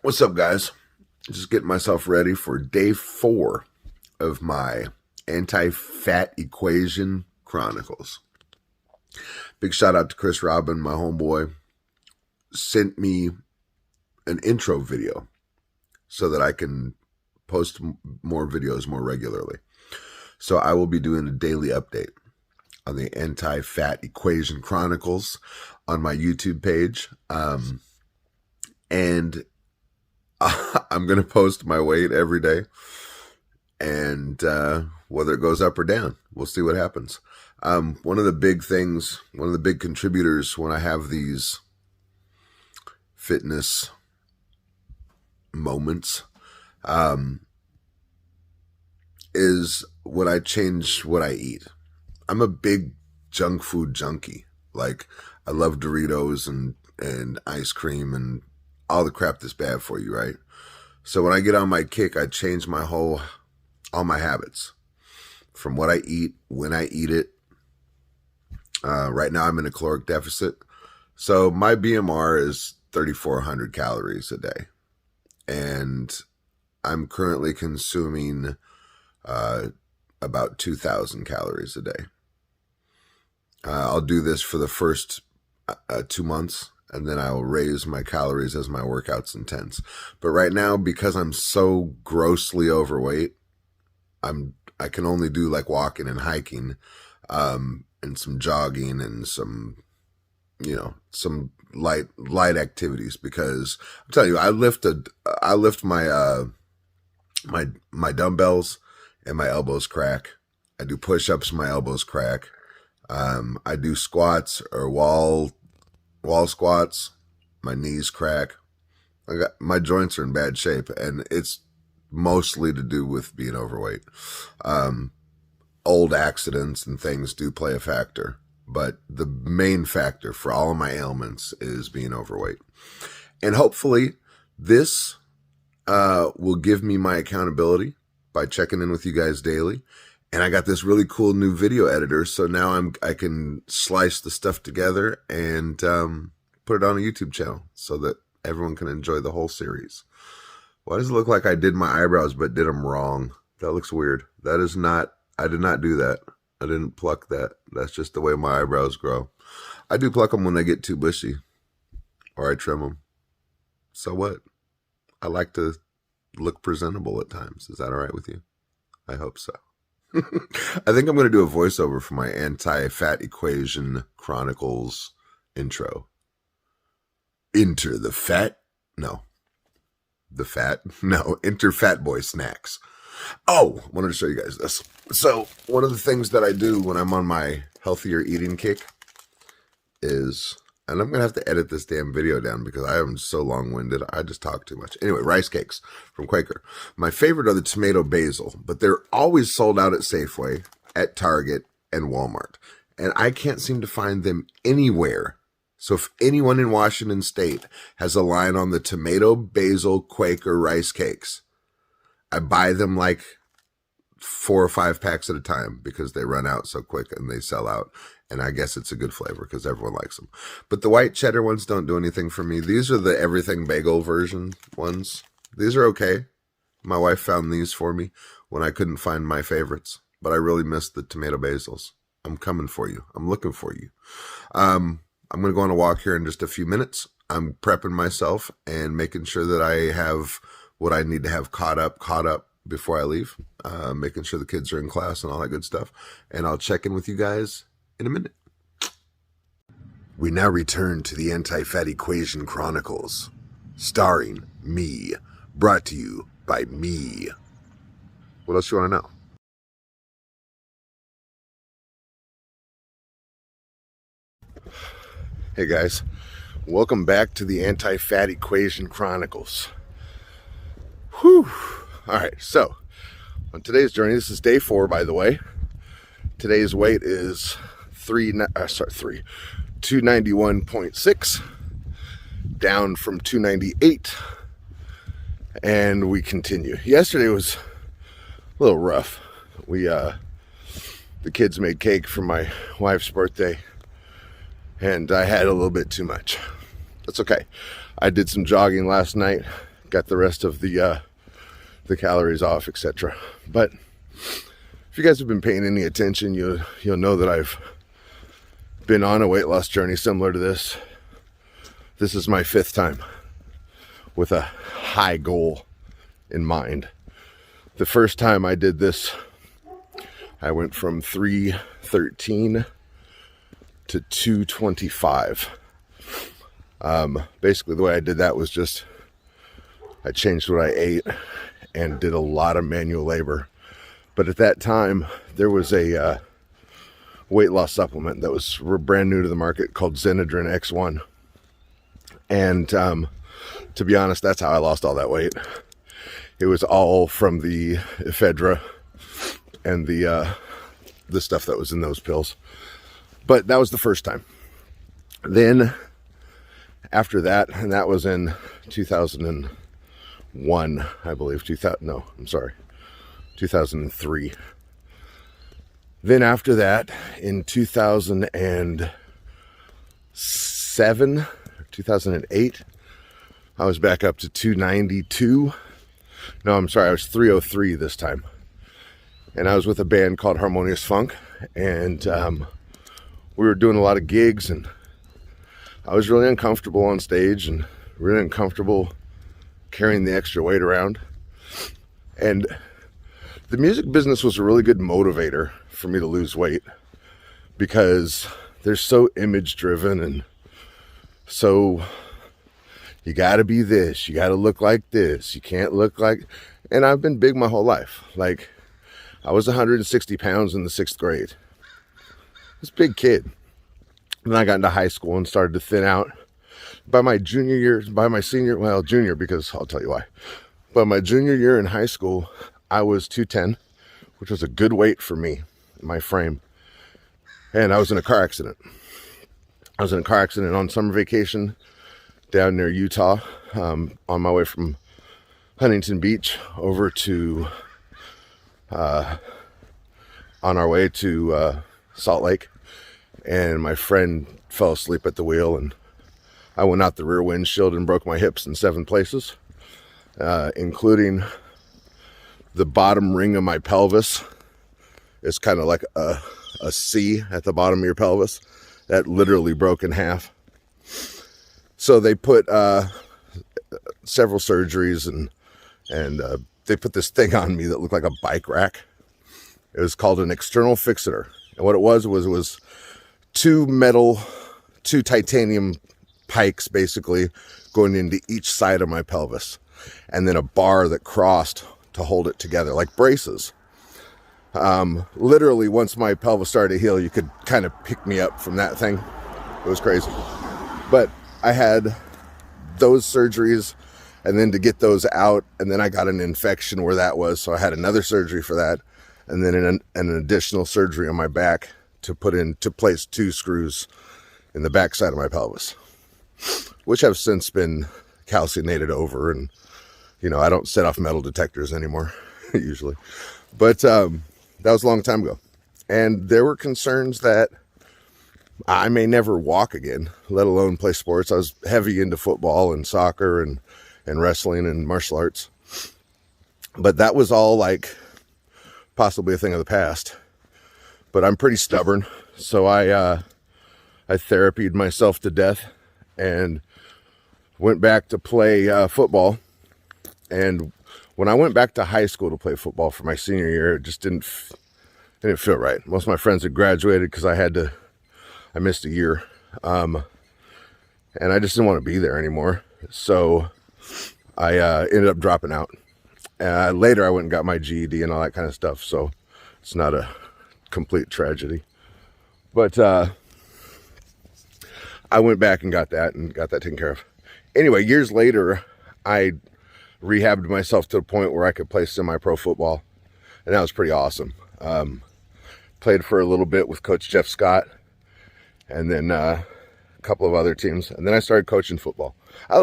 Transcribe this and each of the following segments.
What's up, guys? Just getting myself ready for day 4 of my anti-fat equation chronicles. Big shout out to Chris Robin, my homeboy, sent me an intro video so that I can post more videos more regularly. So I will be doing a daily update on the anti-fat equation chronicles on my YouTube page. And I'm going to post my weight every day, and whether it goes up or down, we'll see what happens. One of the big contributors when I have these fitness moments is when I change what I eat. I'm a big junk food junkie. Like, I love Doritos and ice cream and all the crap that's bad for you, right? So when I get on my kick, I change all my habits from what I eat, when I eat it. Right now I'm in a caloric deficit. So my BMR is 3,400 calories a day. And I'm currently consuming about 2,000 calories a day. I'll do this for the first 2 months. And then I will raise my calories as my workout's intense. But right now, because I'm so grossly overweight, I can only do like walking and hiking, and some jogging and some light activities. Because I'm telling you, I lift my my dumbbells and my elbows crack. I do push-ups, my elbows crack. I do squats or wall squats, my knees crack. My joints are in bad shape, and it's mostly to do with being overweight. Old accidents and things do play a factor, but the main factor for all of my ailments is being overweight. And hopefully this will give me my accountability by checking in with you guys daily. And I got this really cool new video editor, so now I can slice the stuff together and put it on a YouTube channel so that everyone can enjoy the whole series. Why does it look like I did my eyebrows but did them wrong? That looks weird. I did not do that. I didn't pluck that. That's just the way my eyebrows grow. I do pluck them when they get too bushy, or I trim them. So what? I like to look presentable at times. Is that all right with you? I hope so. I think I'm going to do a voiceover for my anti-fat equation chronicles intro. Enter fat boy snacks. Oh, I wanted to show you guys this. So one of the things that I do when I'm on my healthier eating kick is, and I'm going to have to edit this damn video down because I am so long-winded. I just talk too much. Anyway, rice cakes from Quaker. My favorite are the tomato basil, but they're always sold out at Safeway, at Target, and Walmart. And I can't seem to find them anywhere. So if anyone in Washington State has a line on the tomato basil Quaker rice cakes, I buy them like 4 or 5 packs at a time because they run out so quick and they sell out. And I guess it's a good flavor because everyone likes them. But the white cheddar ones don't do anything for me. These are the everything bagel version ones. These are okay. My wife found these for me when I couldn't find my favorites. But I really miss the tomato basils. I'm coming for you. I'm looking for you. I'm going to go on a walk here in just a few minutes. I'm prepping myself and making sure that I have what I need to have caught up before I leave. Making sure the kids are in class and all that good stuff. And I'll check in with you guys in a minute. We now return to the Anti-Fat Equation Chronicles, starring me, brought to you by me. What else you want to know? Hey guys, welcome back to the Anti-Fat Equation Chronicles. Whew. All right, so on today's journey, this is day 4, by the way. Today's weight is 291.6, down from 298, and we continue. Yesterday was a little rough. The kids made cake for my wife's birthday, and I had a little bit too much. That's okay. I did some jogging last night, got the rest of the calories off, etc. But if you guys have been paying any attention, you'll know that I've been on a weight loss journey similar to this. This is my 5th time with a high goal in mind. The first time I did this, I went from 313 to 225. Basically the way I did that was just, I changed what I ate and did a lot of manual labor. But at that time, there was a weight loss supplement that was brand new to the market called Zenadrin X1. And to be honest, that's how I lost all that weight. It was all from the ephedra and the stuff that was in those pills. But that was the first time. Then after that, and that was in 2001, I believe. 2003. Then after that, in 2007, 2008, I was back up to 292. No, I'm sorry, I was 303 this time. And I was with a band called Harmonious Funk, and we were doing a lot of gigs, and I was really uncomfortable on stage and really uncomfortable carrying the extra weight around. And the music business was a really good motivator for me to lose weight, because they're so image driven, and so you gotta be this, you gotta look like this, you can't look like, and I've been big my whole life. Like, I was 160 pounds in the 6th grade. I was a big kid. Then I got into high school and started to thin out. By my junior, because I'll tell you why. By my junior year in high school, I was 210, which was a good weight for me, my frame. And I was in a car accident. I was in a car accident on summer vacation down near Utah, on my way from Huntington Beach over to, on our way to Salt Lake. And my friend fell asleep at the wheel, and I went out the rear windshield and broke my hips in 7 places, including the bottom ring of my pelvis. It's kind of like a C at the bottom of your pelvis that literally broke in half. So they put several surgeries, and they put this thing on me that looked like a bike rack. It was called an external fixator, and what it was 2 titanium pikes basically going into each side of my pelvis, and then a bar that crossed to hold it together like braces. Literally, once my pelvis started to heal, you could kind of pick me up from that thing. It was crazy. But I had those surgeries, and then to get those out, and then I got an infection where that was, so I had another surgery for that, and then an additional surgery on my back to place 2 screws in the back side of my pelvis, which have since been calcinated over, and I don't set off metal detectors anymore usually. But that was a long time ago, and there were concerns that I may never walk again, let alone play sports. I was heavy into football and soccer and wrestling and martial arts, but that was all like possibly a thing of the past. But I'm pretty stubborn, so I therapied myself to death and went back to play football. And when I went back to high school to play football for my senior year, it just didn't feel right. Most of my friends had graduated because I missed a year, and I just didn't want to be there anymore. So I ended up dropping out. Later, I went and got my GED and all that kind of stuff. So it's not a complete tragedy, but I went back and got that taken care of. Anyway, years later, I rehabbed myself to the point where I could play semi-pro football, and that was pretty awesome. Played for a little bit with Coach Jeff Scott, and then a couple of other teams, and then I started coaching football.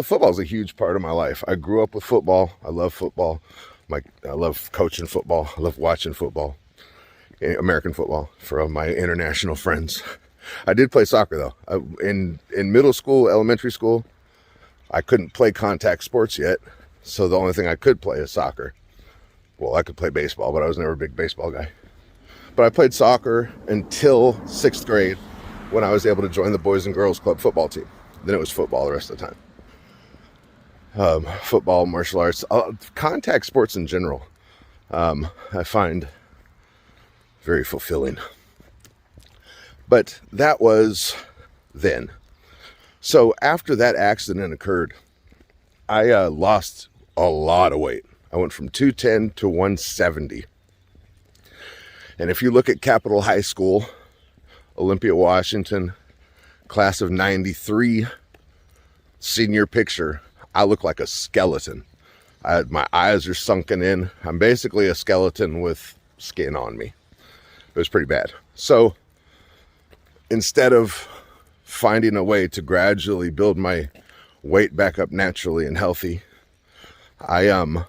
Football is a huge part of my life. I grew up with football. I love football. I love coaching football. I love watching football, American football, for my international friends. I did play soccer though. In middle school, elementary school, I couldn't play contact sports yet, So the only thing I could play is soccer. Well, I could play baseball, but I was never a big baseball guy. But I played soccer until 6th grade when I was able to join the Boys and Girls Club football team. Then it was football the rest of the time. Football, martial arts, contact sports in general, I find very fulfilling. But that was then. So after that accident occurred, I lost a lot of weight. I went from 210 to 170. And if you look at Capitol High School, Olympia, Washington, class of 93, senior picture, I look like a skeleton. My eyes are sunken in. I'm basically a skeleton with skin on me. It was pretty bad. So instead of finding a way to gradually build my weight back up naturally and healthy, I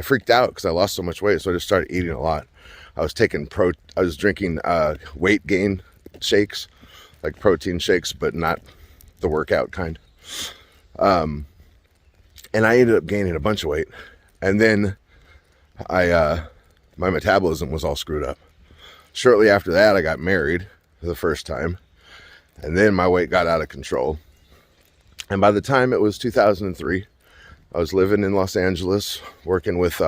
freaked out because I lost so much weight. So I just started eating a lot. I was drinking weight gain shakes, like protein shakes, but not the workout kind. And I ended up gaining a bunch of weight. And then my metabolism was all screwed up. Shortly after that, I got married for the first time. And then my weight got out of control. And by the time it was 2003, I was living in Los Angeles, working with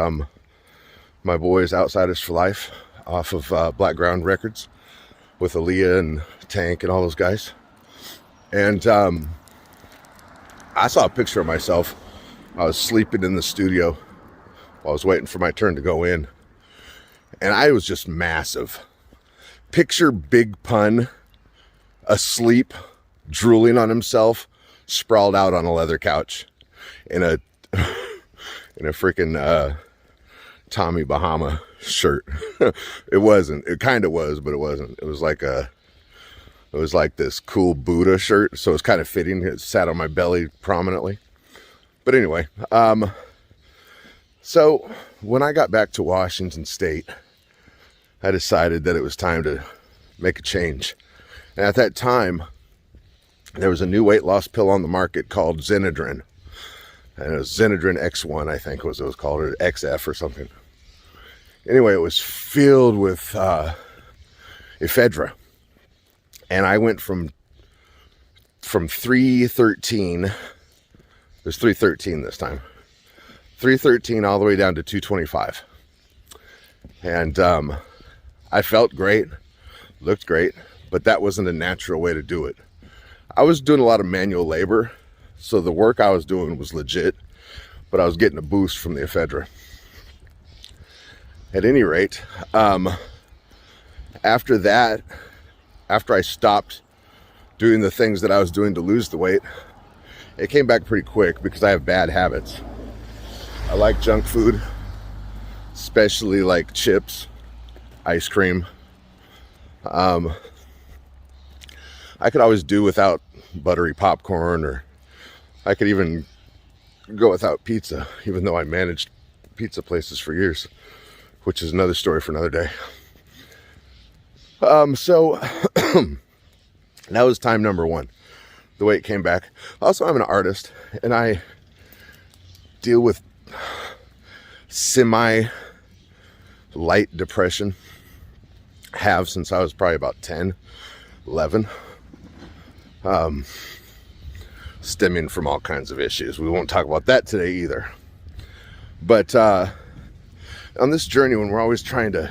my boys, Outsiders for Life, off of Black Ground Records, with Aaliyah and Tank and all those guys. And I saw a picture of myself. I was sleeping in the studio while I was waiting for my turn to go in. And I was just massive. Picture Big Pun asleep, drooling on himself, sprawled out on a leather couch in a freaking Tommy Bahama shirt. It wasn't. It kind of was, but it wasn't. It was like this cool Buddha shirt, so it's kind of fitting. It sat on my belly prominently. But anyway, so when I got back to Washington State, I decided that it was time to make a change. And at that time, there was a new weight loss pill on the market called Zenadrin. And it was Zenadrin X1, I think was it was called, or XF or something. Anyway, it was filled with ephedra. And I went from 313, it was 313 this time, 313 all the way down to 225. And I felt great, looked great, but that wasn't a natural way to do it. I was doing a lot of manual labor, so the work I was doing was legit, but I was getting a boost from the ephedra. At any rate, after that, after I stopped doing the things that I was doing to lose the weight, it came back pretty quick because I have bad habits. I like junk food, especially like chips, ice cream. I could always do without buttery popcorn, or I could even go without pizza, even though I managed pizza places for years, which is another story for another day. So that was time number one. The weight came back. Also, I'm an artist, and I deal with semi-light depression. Have since I was probably about 10, 11. Stemming from all kinds of issues. We won't talk about that today either. But on this journey, when we're always trying to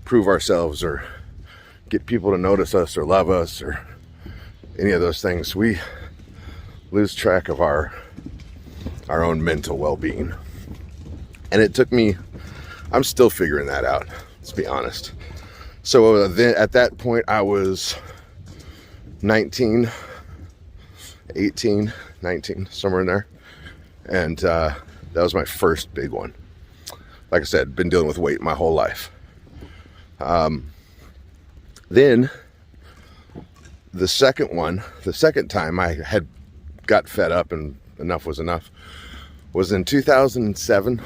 prove ourselves or get people to notice us or love us or any of those things, we lose track of our own mental well-being. And it took me, I'm still figuring that out, let's be honest. So then at that point I was 19, 18, 19, somewhere in there. And that was my first big one. Like I said, been dealing with weight my whole life. Then the second time I had got fed up and enough was enough, was in 2007.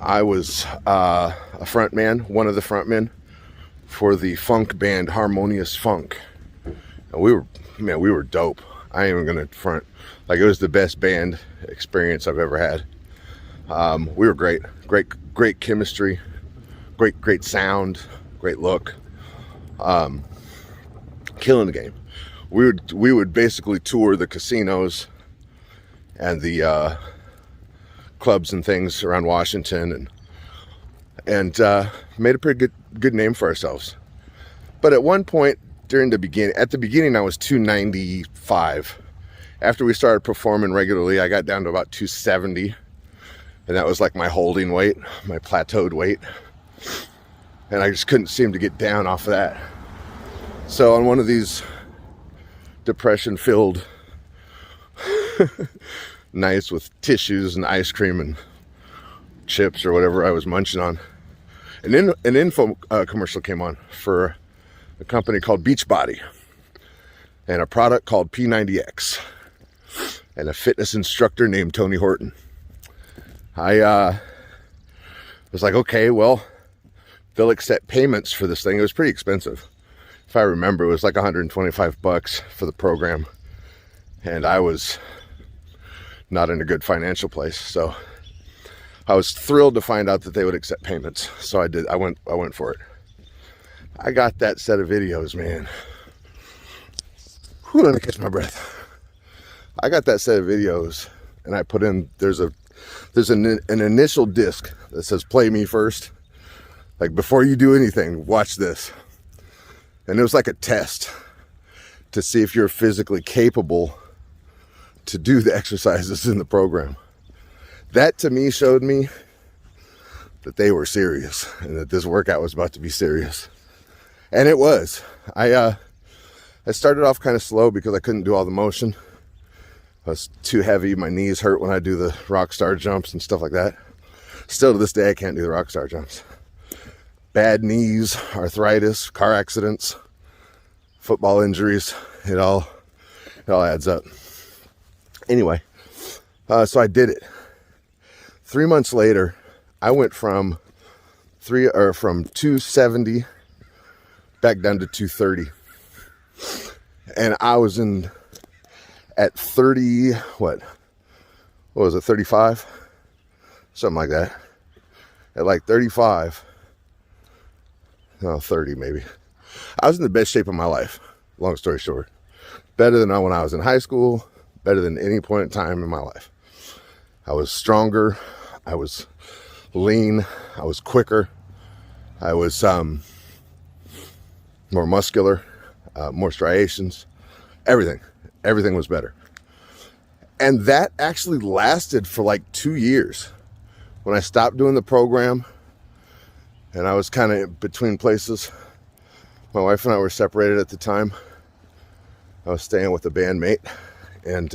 I was a front man, one of the front men for the funk band Harmonious Funk. And we were dope. I ain't even gonna front. Like, it was the best band experience I've ever had. We were great chemistry, great sound, great look, killing the game. We would basically tour the casinos and the clubs and things around Washington, and made a pretty good name for ourselves. But at one point at the beginning, I was 295. After we started performing regularly, I got down to about 270, and that was like my holding weight, my plateaued weight, and I just couldn't seem to get down off of that. So on one of these depression-filled nights with tissues and ice cream and chips or whatever I was munching on, an info commercial came on for a company called Beachbody and a product called P90X and a fitness instructor named Tony Horton. I was like, okay, well, they'll accept payments for this thing. It was pretty expensive. If I remember, it was like $125 for the program, and I was not in a good financial place, so I was thrilled to find out that they would accept payments. So I went for it. I got that set of videos, man. Whew, let me catch my breath. I got that set of videos, and I put in, there's an initial disc that says play me first. Like, before you do anything, watch this. And it was like a test to see if you're physically capable to do the exercises in the program. That to me showed me that they were serious and that this workout was about to be serious. And it was. I started off kind of slow because I couldn't do all the motion. I was too heavy. My knees hurt when I do the rock star jumps and stuff like that. Still to this day, I can't do the rock star jumps. Bad knees, arthritis, car accidents, football injuries, it all adds up. Anyway, so I did it. 3 months later, I went from 270 back down to 230. And I was at 30, what was it, 35? Something like that. At like 35, no, 30 maybe. I was in the best shape of my life, long story short. Better than when I was in high school, better than any point in time in my life. I was stronger, I was lean, I was quicker, I was more muscular, more striations, everything was better. And that actually lasted for like 2 years. When I stopped doing the program and I was kind of between places, my wife and I were separated at the time. I was staying with a bandmate and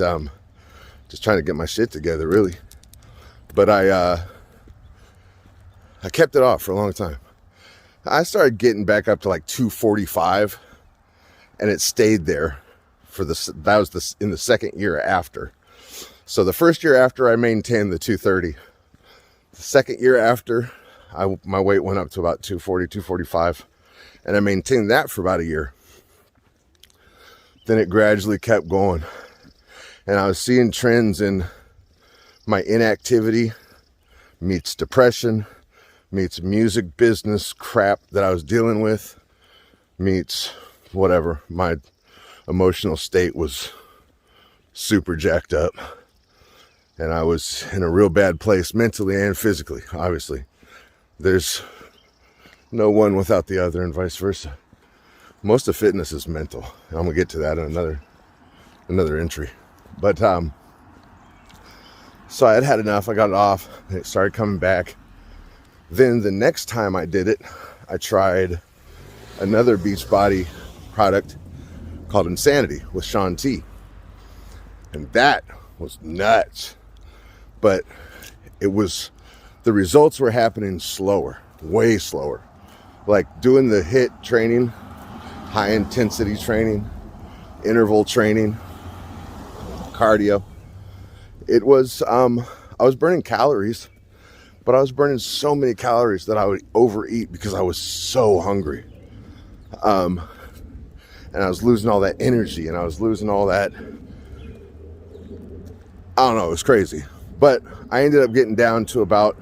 just trying to get my shit together, really. But I kept it off for a long time. I started getting back up to like 245, and it stayed there for in the second year after. So the first year after, I maintained the 230. The second year after, my weight went up to about 240, 245, and I maintained that for about a year. Then it gradually kept going, and I was seeing trends in my inactivity meets depression, meets music business crap that I was dealing with, meets whatever. My emotional state was super jacked up, and I was in a real bad place mentally and physically. Obviously, there's no one without the other, and vice versa. Most of fitness is mental, and I'm gonna get to that in another entry. But so I had enough. I got it off, and it started coming back. Then the next time I did it, I tried another Beachbody product called Insanity with Shaun T. And that was nuts. But the results were happening slower, way slower. Like doing the HIIT training, high intensity training, interval training, cardio. It was, I was burning calories, but I was burning so many calories that I would overeat because I was so hungry. And I was losing all that energy, and I was losing all that I don't know, it was crazy. But I ended up getting down to about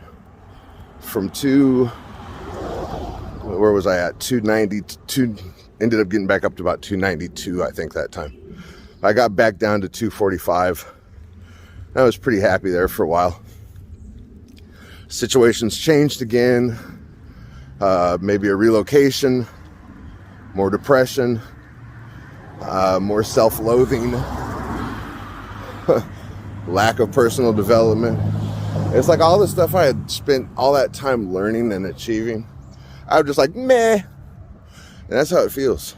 where was I at? 292, ended up getting back up to about 292, I think, that time. I got back down to 245. I was pretty happy there for a while. Situations changed again. Maybe a relocation, more depression, more self-loathing, lack of personal development. It's like all the stuff I had spent all that time learning and achieving, I was just like, meh. And that's how it feels.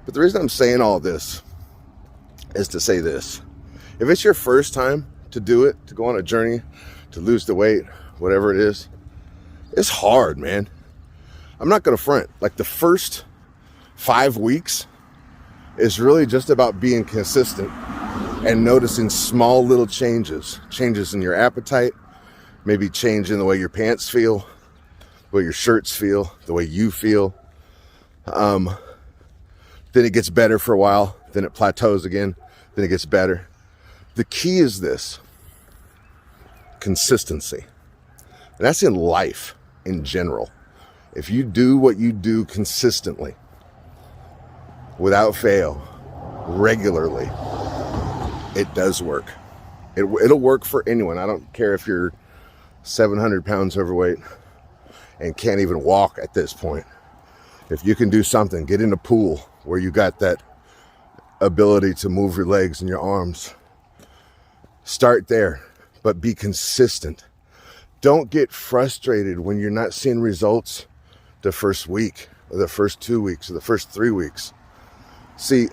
But the reason I'm saying all this is to say this. If it's your first time to do it, to go on a journey, to lose the weight, whatever it is, it's hard, man. I'm not going to front. Like the first 5 weeks is really just about being consistent and noticing small little changes in your appetite, maybe change in the way your pants feel, the way your shirts feel, the way you feel. Then it gets better for a while, then it plateaus again, then it gets better. The key is this: consistency. And that's in life in general. If you do what you do consistently, without fail, regularly, it does work. It'll work for anyone. I don't care if you're 700 pounds overweight and can't even walk at this point. If you can do something, get in a pool where you got that ability to move your legs and your arms. Start there, but be consistent. Don't get frustrated when you're not seeing results the first week or the first 2 weeks or the first 3 weeks. See,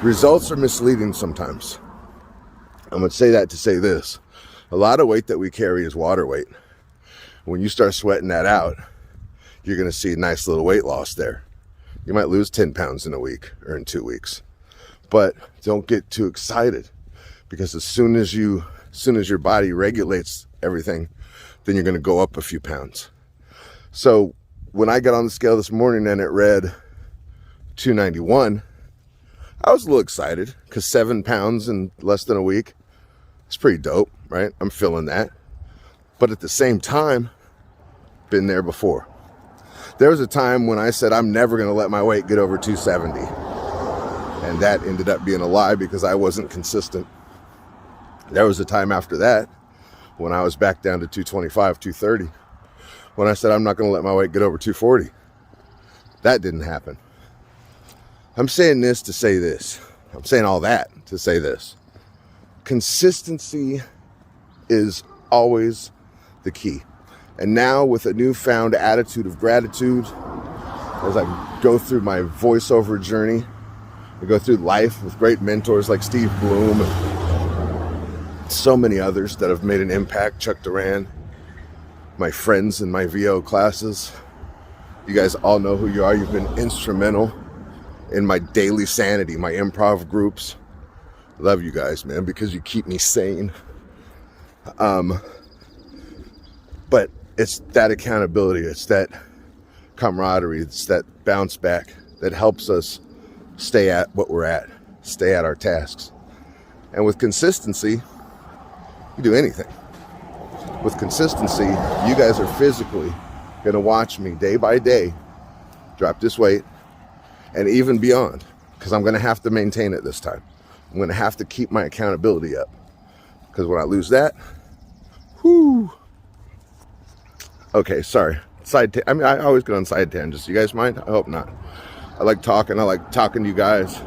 results are misleading sometimes. I'm going to say that to say this. A lot of weight that we carry is water weight. When you start sweating that out, you're going to see a nice little weight loss there. You might lose 10 pounds in a week or in 2 weeks. But don't get too excited, because as soon as your body regulates everything, then you're going to go up a few pounds. So when I got on the scale this morning and it read 291, I was a little excited, because 7 pounds in less than a week is pretty dope, right? I'm feeling that. But at the same time, been there before. There was a time when I said I'm never going to let my weight get over 270. And that ended up being a lie, because I wasn't consistent. There was a time after that when I was back down to 225, 230, when I said I'm not going to let my weight get over 240. That didn't happen. I'm saying this to say this. I'm saying all that to say this. Consistency is always the key. And now, with a newfound attitude of gratitude, as I go through my voiceover journey, I go through life with great mentors like Steve Bloom and so many others that have made an impact, Chuck Duran, my friends in my VO classes. You guys all know who you are. You've been instrumental in my daily sanity, my improv groups. Love you guys, man, because you keep me sane. But it's that accountability, it's that camaraderie, it's that bounce back that helps us stay at what we're at, stay at our tasks. And with consistency, you do anything. With consistency, you guys are physically going to watch me day by day drop this weight and even beyond, because I'm going to have to maintain it this time. I'm going to have to keep my accountability up, because when I lose that, whoo. Okay, sorry. I always get on side tangents. You guys mind? I hope not. I like talking. I like talking to you guys.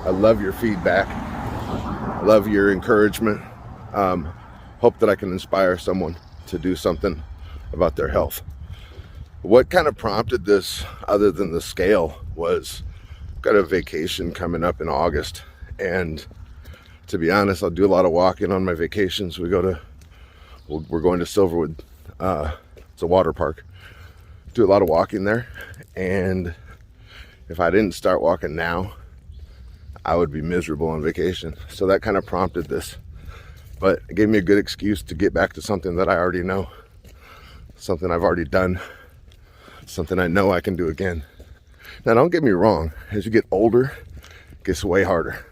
I love your feedback. I love your encouragement. Hope that I can inspire someone to do something about their health. What kind of prompted this, other than the scale, was I've got a vacation coming up in August. And to be honest, I'll do a lot of walking on my vacations. We're going to Silverwood. It's a water park. Do a lot of walking there. And if I didn't start walking now, I would be miserable on vacation. So that kind of prompted this. But it gave me a good excuse to get back to something that I already know. Something I've already done. Something I know I can do again. Now, don't get me wrong. As you get older, it gets way harder.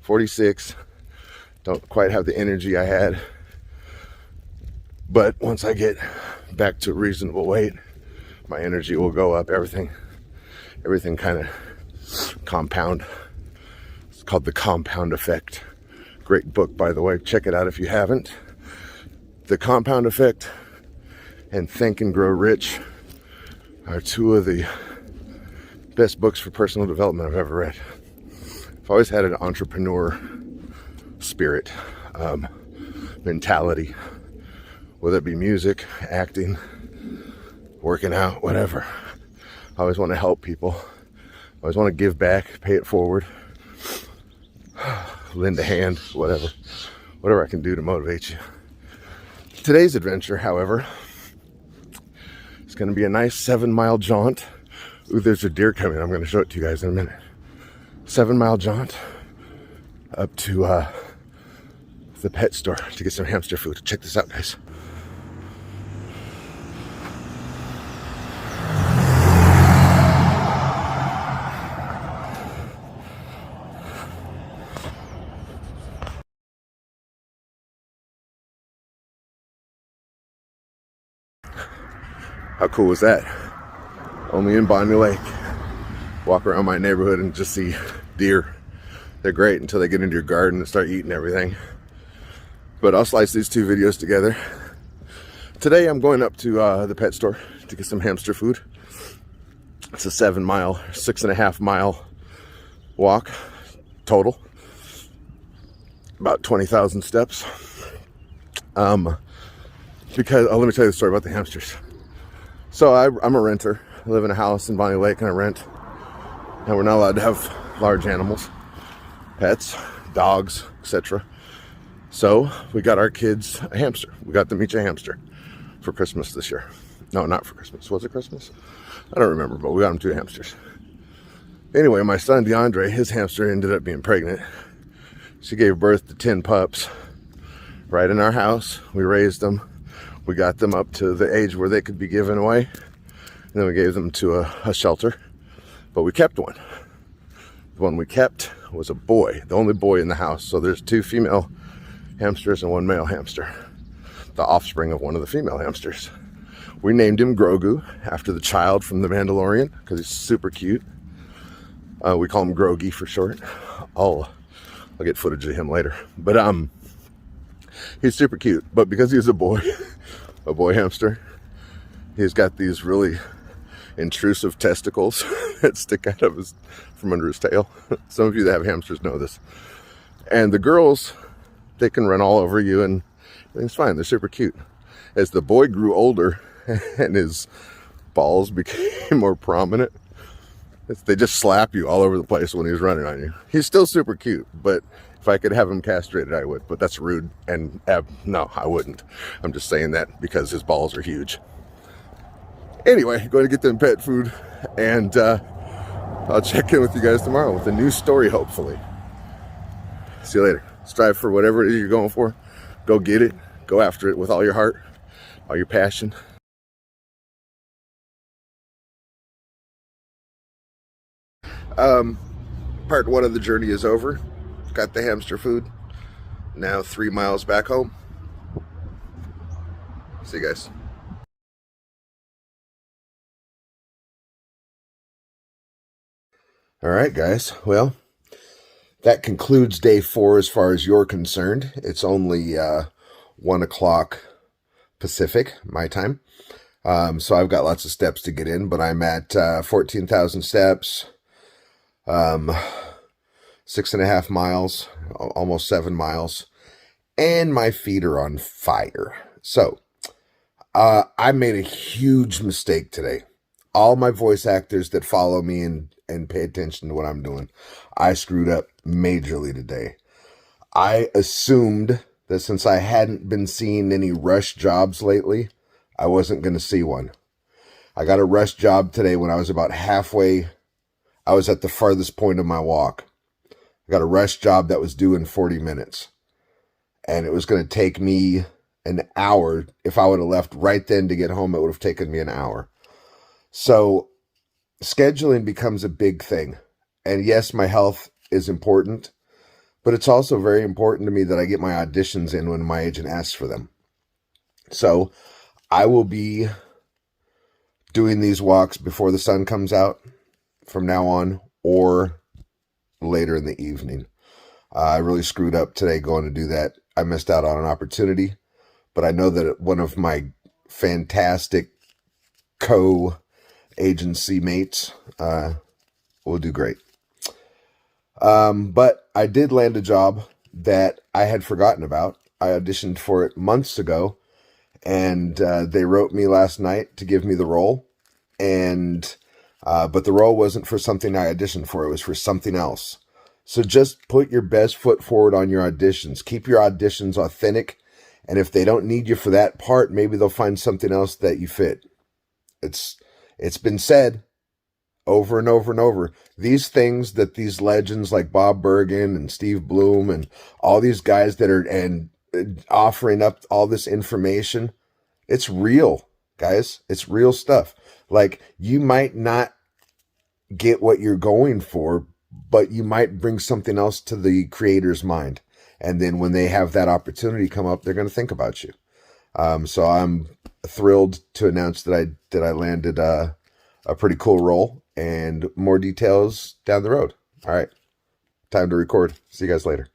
46, Don't quite have the energy I had. But once I get back to a reasonable weight, my energy will go up. Everything kind of compound. It's called The Compound Effect. Great book, by the way. Check it out if you haven't. The Compound Effect and Think and Grow Rich are two of the best books for personal development I've ever read. I've always had an entrepreneur spirit, mentality, whether it be music, acting, working out, whatever. I always want to help people. I always want to give back, pay it forward, lend a hand, whatever I can do to motivate you. Today's adventure, however, is going to be a nice 7-mile jaunt. Ooh, there's a deer coming. I'm going to show it to you guys in a minute. 7-mile jaunt up to the pet store to get some hamster food. Check this out, guys. How cool was that? Only in Bonnie Lake. Walk around my neighborhood and just see deer. They're great until they get into your garden and start eating everything. But I'll slice these two videos together. Today I'm going up to the pet store to get some hamster food. It's a 7-mile, 6.5-mile walk total. About 20,000 steps. Because, let me tell you the story about the hamsters. So I'm a renter. I live in a house in Bonnie Lake and I rent. And we're not allowed to have large animals, pets, dogs, etc. So we got our kids a hamster. We got them each a hamster for Christmas this year. No, not for Christmas. Was it Christmas? I don't remember, but we got them 2 hamsters. Anyway, my son DeAndre, his hamster ended up being pregnant. She gave birth to 10 pups right in our house. We raised them. We got them up to the age where they could be given away. And then we gave them to a shelter. But we kept one. The one we kept was a boy, the only boy in the house. So there's 2 female hamsters and 1 male hamster, the offspring of one of the female hamsters. We named him Grogu after the child from The Mandalorian because he's super cute. We call him Grogi for short. I'll get footage of him later. But he's super cute. But because he's a boy hamster, he's got these really intrusive testicles that stick out of from under his tail. Some of you that have hamsters know this. And the girls, they can run all over you and everything's fine. They're super cute. As the boy grew older and his balls became more prominent, they just slap you all over the place when he's running on you. He's still super cute, but if I could have him castrated, I would. But that's rude and no, I wouldn't. I'm just saying that because his balls are huge. Anyway, going to get them pet food, and I'll check in with you guys tomorrow with a new story, hopefully. See you later. Strive for whatever it is you're going for. Go get it. Go after it with all your heart, all your passion. Part 1 of the journey is over. Got the hamster food. Now 3 miles back home. See you guys. All right, guys. Well, that concludes day 4 as far as you're concerned. It's only 1 o'clock Pacific, my time. So I've got lots of steps to get in, but I'm at 14,000 steps, 6.5 miles, almost 7 miles, and my feet are on fire. So I made a huge mistake today. All my voice actors that follow me and pay attention to what I'm doing, I screwed up majorly today. I assumed that since I hadn't been seeing any rush jobs lately, I wasn't going to see one. I got a rush job today when I was about halfway. I was at the farthest point of my walk. I got a rush job that was due in 40 minutes. And it was going to take me an hour. If I would have left right then to get home, it would have taken me an hour. So scheduling becomes a big thing. And yes, my health is important, but it's also very important to me that I get my auditions in when my agent asks for them. So I will be doing these walks before the sun comes out from now on, or later in the evening. I really screwed up today going to do that. I missed out on an opportunity, but I know that one of my fantastic co-agency mates will do great. But I did land a job that I had forgotten about. I auditioned for it months ago, and they wrote me last night to give me the role. And but the role wasn't for something I auditioned for. It was for something else. So just put your best foot forward on your auditions. Keep your auditions authentic. And if they don't need you for that part, maybe they'll find something else that you fit. It's been said over and over and over. These things that these legends like Bob Bergen and Steve Bloom and all these guys that are offering up all this information, it's real, guys. It's real stuff. Like, you might not get what you're going for, but you might bring something else to the creator's mind. And then when they have that opportunity come up, they're going to think about you. So I'm thrilled to announce that I landed a pretty cool role, and more details down the road. All right, time to record. See you guys later.